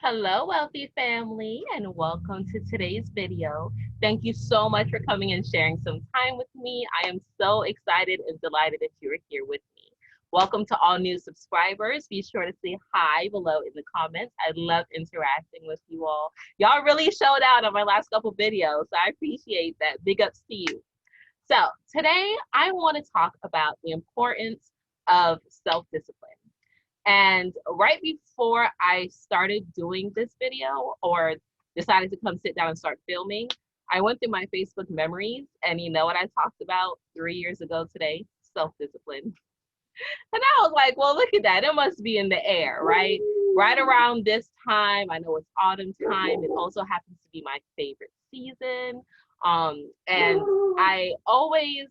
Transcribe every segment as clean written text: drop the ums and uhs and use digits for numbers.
Hello, wealthy family, and welcome to today's video. Thank you so much for coming and sharing some time with me. I am so excited and delighted that you are here with me. Welcome to all new subscribers. Be sure to say hi below in the comments. I love interacting with you all. Y'all really showed out on my last couple videos, so I appreciate that. Big ups to you. So, today I want to talk about the importance of self discipline. And right before I started doing this video or decided to come sit down and start filming, I went through my Facebook memories and you know what I talked about 3 years ago today? Self-discipline. And I was like, well, look at that. It must be in the air, right? Right around this time, I know it's autumn time. It also happens to be my favorite season. And I always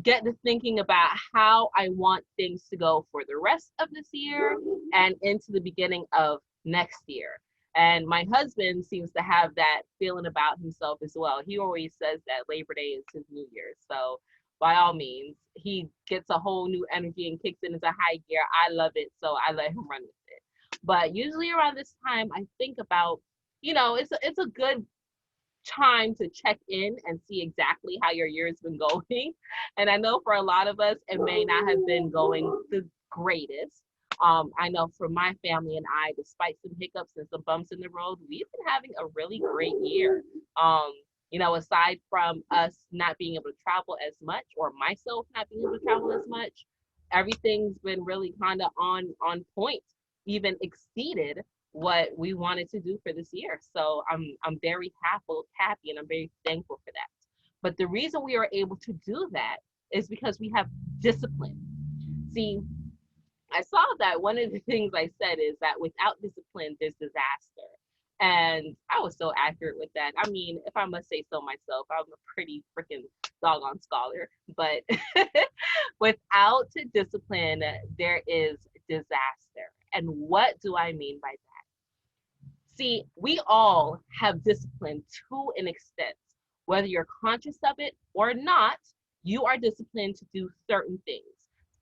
get to thinking about how I want things to go for the rest of this year and into the beginning of next year. And my husband seems to have that feeling about himself as well. He always says that Labor Day is his New Year. So by all means, he gets a whole new energy and kicks it into high gear. I love it, so I let him run with it. But usually around this time, I think about, it's a good time to check in and see exactly how your year has been going. And I know for a lot of us, it may not have been going the greatest. I know for my family and I, despite some hiccups and some bumps in the road, we've been having a really great year. Um, Aside from us not being able to travel as much, or myself not being able to travel as much, everything's been really kind of on point, even exceeded what we wanted to do for this year. So I'm very happy, and I'm very thankful for that. But the reason we are able to do that is because we have discipline. See, I saw that one of the things I said is that without discipline, there's disaster. And I was so accurate with that. I mean, if I must say so myself, I'm a pretty freaking doggone scholar. But without discipline, there is disaster. And what do I mean by that? See, we all have discipline to an extent. Whether you're conscious of it or not, you are disciplined to do certain things.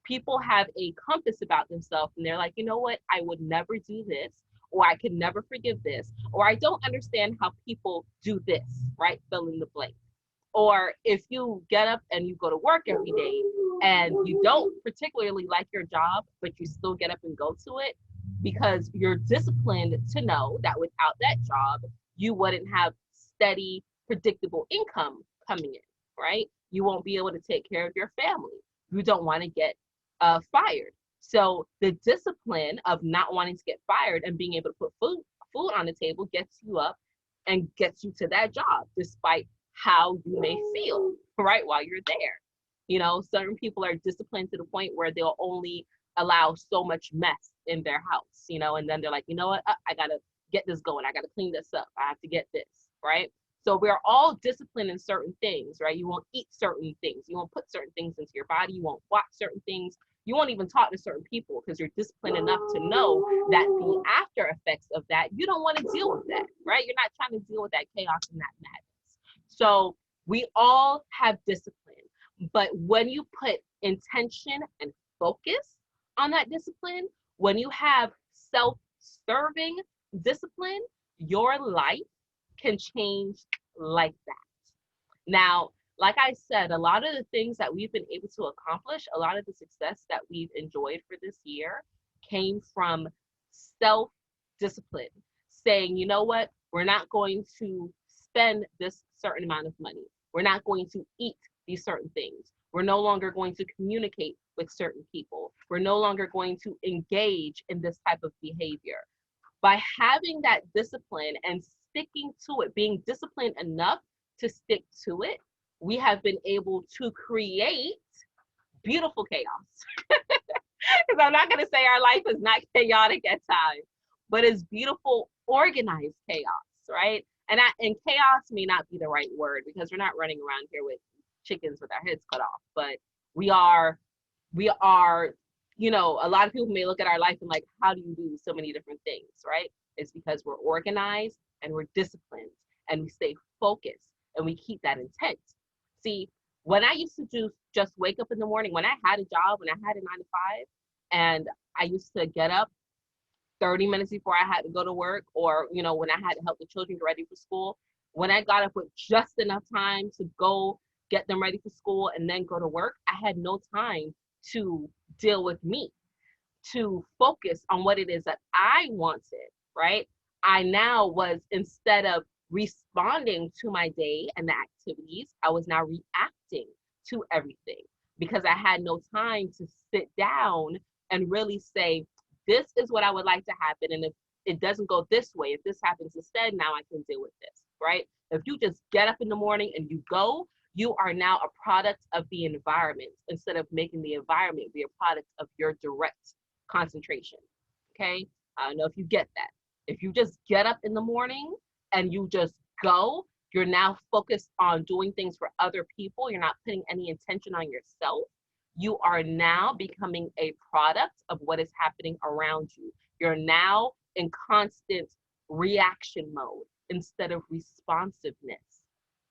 People have a compass about themselves and they're like, you know what? I would never do this, or I can never forgive this, or I don't understand how people do this, right? Fill in the blank. Or if you get up and you go to work every day and you don't particularly like your job, but you still get up and go to it because you're disciplined to know that without that job, you wouldn't have steady, predictable income coming in, right? You won't be able to take care of your family. You don't want to get fired. So the discipline of not wanting to get fired and being able to put food on the table gets you up and gets you to that job despite how you may feel, right, while you're there. Certain people are disciplined to the point where they'll only allow so much mess in their house, and then they're like, you know what, I gotta get this going. I gotta clean this up. I have to get this, right? So we're all disciplined in certain things, right? You won't eat certain things. You won't put certain things into your body. You won't watch certain things. You won't even talk to certain people because you're disciplined enough to know that the after effects of that, you don't want to deal with that, right? You're not trying to deal with that chaos and that madness. So we all have discipline, but when you put intention and focus on that discipline, when you have self-serving discipline, your life can change like that. Now, like I said, a lot of the things that we've been able to accomplish, a lot of the success that we've enjoyed for this year came from self discipline, saying, you know what, we're not going to spend this certain amount of money. We're not going to eat these certain things. We're no longer going to communicate with certain people. We're no longer going to engage in this type of behavior. By having that discipline and sticking to it, being disciplined enough to stick to it, we have been able to create beautiful chaos. Because I'm not going to say our life is not chaotic at times, but it's beautiful, organized chaos, right? And chaos may not be the right word because we're not running around here with chickens with our heads cut off, but we are, a lot of people may look at our life and like, how do you do so many different things, right? It's because we're organized and we're disciplined and we stay focused and we keep that intent. See, when I used to just wake up in the morning, when I had a job, when I had a 9 to 5, and I used to get up 30 minutes before I had to go to work, or, you know, when I had to help the children get ready for school, when I got up with just enough time to go get them ready for school and then go to work, I had no time to deal with me, to focus on what it is that I wanted, right? I now was, instead of responding to my day and the activities, I was now reacting to everything because I had no time to sit down and really say, this is what I would like to happen. And if it doesn't go this way, if this happens instead, now I can deal with this, right? If you just get up in the morning and you go, you are now a product of the environment instead of making the environment be a product of your direct concentration. Okay. I don't know if you get that. If you just get up in the morning and you just go, you're now focused on doing things for other people. You're not putting any intention on yourself. You are now becoming a product of what is happening around you. You're now in constant reaction mode instead of responsiveness.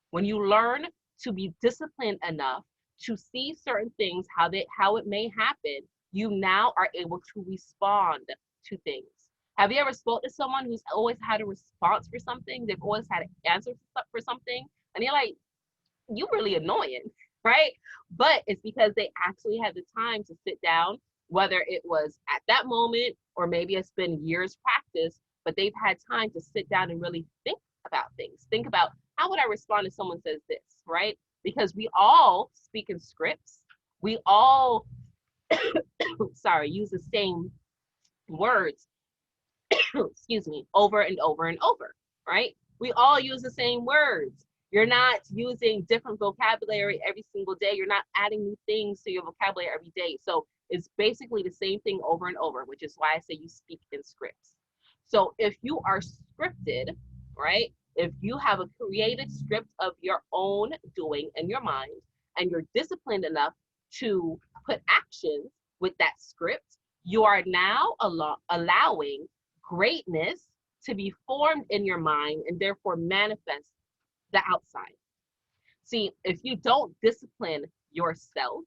When you learn to be disciplined enough to see certain things, how it may happen, you now are able to respond to things. Have you ever spoke to someone who's always had a response for something? They've always had an answer for something, and you're like, you really annoying, right? But it's because they actually had the time to sit down, whether it was at that moment or maybe it's been years practice, but they've had time to sit down and really think about things. Think about, how would I respond if someone says this, right? Because we all speak in scripts. We all, sorry, use the same words, excuse me, over and over and over, right? We all use the same words. You're not using different vocabulary every single day. You're not adding new things to your vocabulary every day. So it's basically the same thing over and over, which is why I say you speak in scripts. So if you are scripted, right? If you have a created script of your own doing in your mind, and you're disciplined enough to put actions with that script, you are now allowing greatness to be formed in your mind and therefore manifest the outside. See, if you don't discipline yourself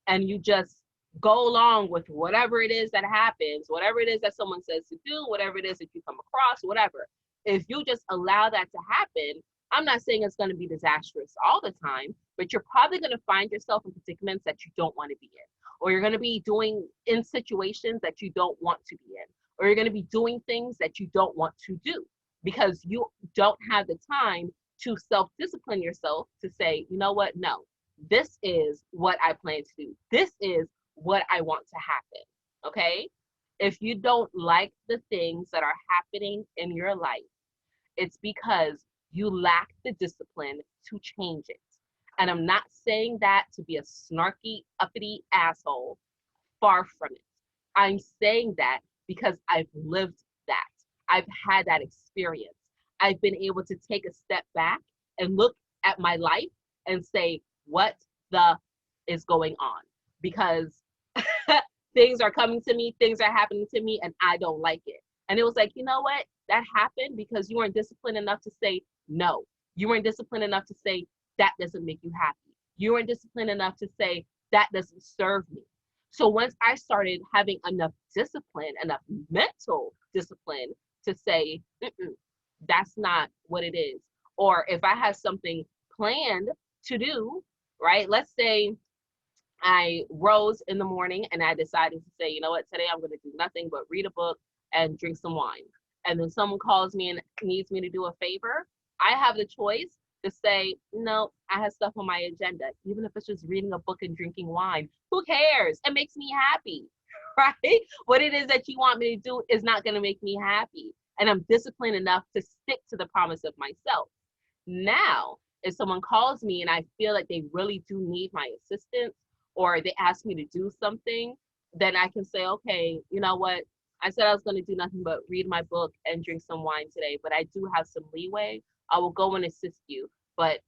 and you just go along with whatever it is that happens, whatever it is that someone says to do, whatever it is that you come across, whatever, if you just allow that to happen, I'm not saying it's going to be disastrous all the time, but you're probably going to find yourself in predicaments that you don't want to be in, or you're going to be doing in situations that you don't want to be in, or you're going to be doing things that you don't want to do because you don't have the time to self-discipline yourself to say, you know what, no, this is what I plan to do. This is what I want to happen, okay? If you don't like the things that are happening in your life, it's because you lack the discipline to change it. And I'm not saying that to be a snarky, uppity asshole. Far from it. I'm saying that because I've lived that. I've had that experience. I've been able to take a step back and look at my life and say, what the is going on? Because things are coming to me, things are happening to me, and I don't like it. And it was like, you know what? That happened because you weren't disciplined enough to say no. You weren't disciplined enough to say that doesn't make you happy. You weren't disciplined enough to say that doesn't serve me. So once I started having enough discipline, enough mental discipline to say, that's not what it is. Or if I have something planned to do, right? Let's say I rose in the morning and I decided to say, you know what, today I'm going to do nothing but read a book and drink some wine. And then someone calls me and needs me to do a favor. I have the choice to say, no, I have stuff on my agenda. Even if it's just reading a book and drinking wine, who cares? It makes me happy, right? What it is that you want me to do is not going to make me happy. And I'm disciplined enough to stick to the promise of myself. Now, if someone calls me and I feel like they really do need my assistance, or they ask me to do something, then I can say, okay, you know what? I said I was going to do nothing but read my book and drink some wine today, but I do have some leeway. I will go and assist you, but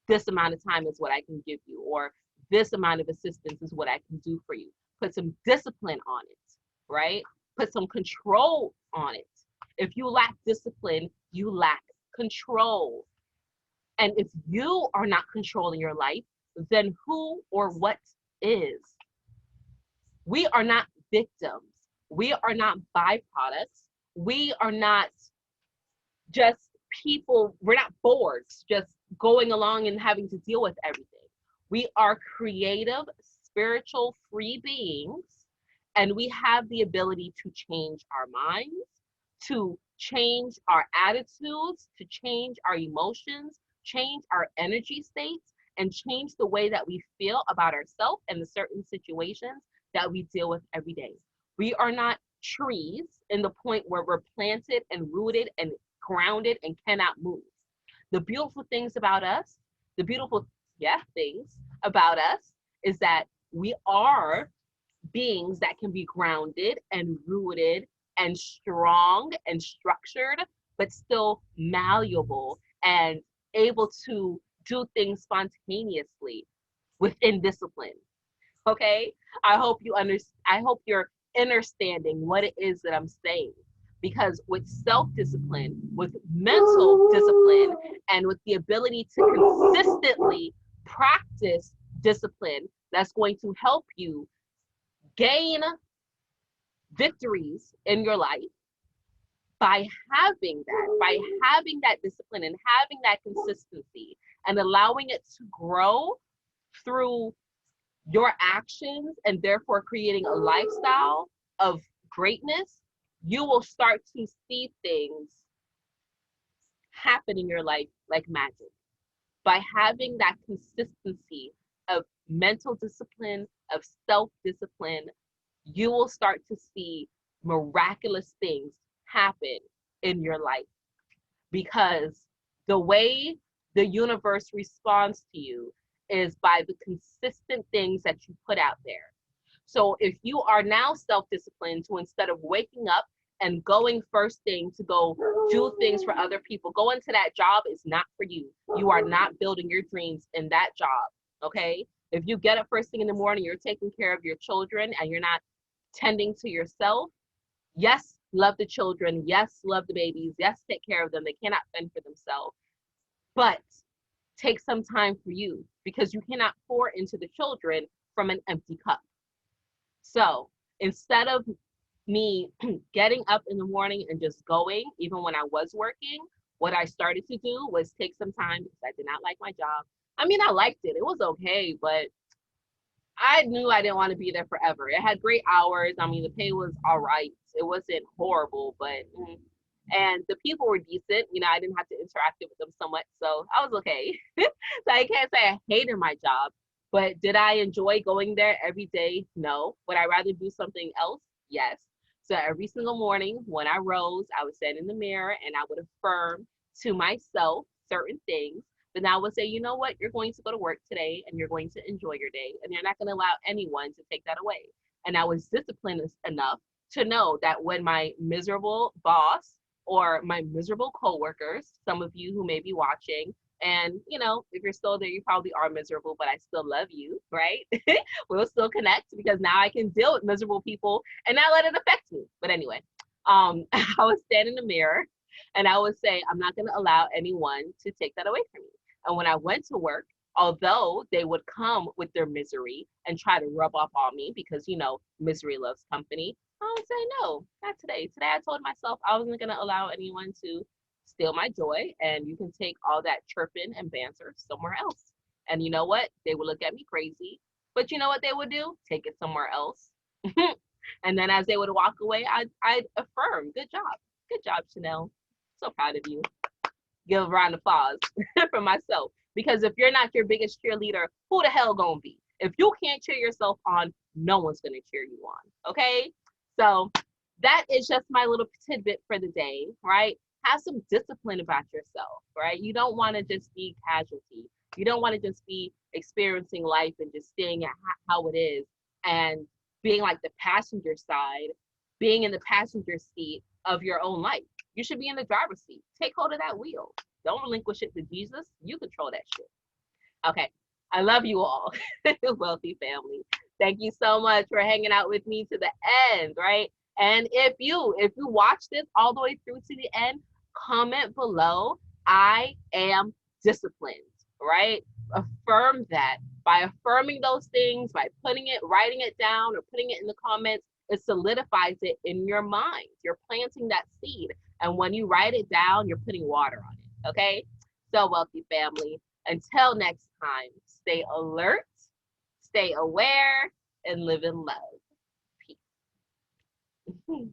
this amount of time is what I can give you, or this amount of assistance is what I can do for you. Put some discipline on it, right? Put some control on it. If you lack discipline, you lack control. And if you are not controlling your life, then who or what is? We are not victims. We are not byproducts we are not just people, we're not boards just going along and having to deal with everything. We are creative, spiritual, free beings, and we have the ability to change our minds, to change our attitudes, to change our emotions, change our energy states, and change the way that we feel about ourselves and the certain situations that we deal with every day. We are not trees in the point where we're planted and rooted and grounded and cannot move. The beautiful things about us, the beautiful, yeah, things about us is that we are beings that can be grounded and rooted and strong and structured, but still malleable and able to do things spontaneously within discipline. Okay, I hope you're understanding what it is that I'm saying, because with self-discipline, with mental discipline, and with the ability to consistently practice discipline, that's going to help you gain victories in your life. By having that discipline and having that consistency and allowing it to grow through your actions, and therefore creating a lifestyle of greatness, you will start to see things happen in your life like magic. By having that consistency of mental discipline, of self discipline, you will start to see miraculous things happen in your life, because the way the universe responds to you is by the consistent things that you put out there. So if you are now self-disciplined to, instead of waking up and going first thing to go do things for other people, go into that job is not for you. You are not building your dreams in that job. Okay? If you get up first thing in the morning, you're taking care of your children and you're not tending to yourself, yes, love the children. Yes, love the babies. Yes, take care of them. They cannot fend for themselves. But take some time for you, because you cannot pour into the children from an empty cup. So instead of me getting up in the morning and just going, even when I was working, what I started to do was take some time, because I did not like my job. I mean, I liked it. It was okay, but I knew I didn't want to be there forever. It had great hours. I mean, the pay was all right. It wasn't horrible, but and the people were decent. You know, I didn't have to interact with them so much, so I was okay. So I can't say I hated my job, but did I enjoy going there every day? No. Would I rather do something else? Yes. So every single morning when I rose, I would stand in the mirror and I would affirm to myself certain things. But now I would say, you know what? You're going to go to work today and you're going to enjoy your day, and you're not going to allow anyone to take that away. And I was disciplined enough to know that when my miserable boss or my miserable coworkers, some of you who may be watching, and you know, if you're still there, you probably are miserable, but I still love you, right? We'll still connect, because now I can deal with miserable people and not let it affect me. But anyway, I would stand in the mirror and I would say, I'm not going to allow anyone to take that away from me. And when I went to work, although they would come with their misery and try to rub off on me, because you know, misery loves company, I would say, no, not today. Today I told myself I wasn't going to allow anyone to steal my joy, and you can take all that chirping and banter somewhere else. And you know what? They would look at me crazy, but you know what they would do? Take it somewhere else. And then as they would walk away, I'd affirm, good job, Chanel. So proud of you. Give a round of applause for myself. Because if you're not your biggest cheerleader, who the hell gonna be? If you can't cheer yourself on, no one's gonna cheer you on. Okay? So that is just my little tidbit for the day, right? Have some discipline about yourself, right? You don't want to just be casualty. You don't want to just be experiencing life and just staying at how it is and being like the passenger side, being in the passenger seat of your own life. You should be in the driver's seat. Take hold of that wheel. Don't relinquish it to Jesus. You control that shit. Okay. I love you all, wealthy family. Thank you so much for hanging out with me to the end, right? And if you watch this all the way through to the end, comment below, I am disciplined, right? Affirm that. By affirming those things, by writing it down or putting it in the comments, it solidifies it in your mind. You're planting that seed. And when you write it down, you're putting water on it. Okay? So, wealthy family, until next time, stay alert, stay aware, and live in love. Peace.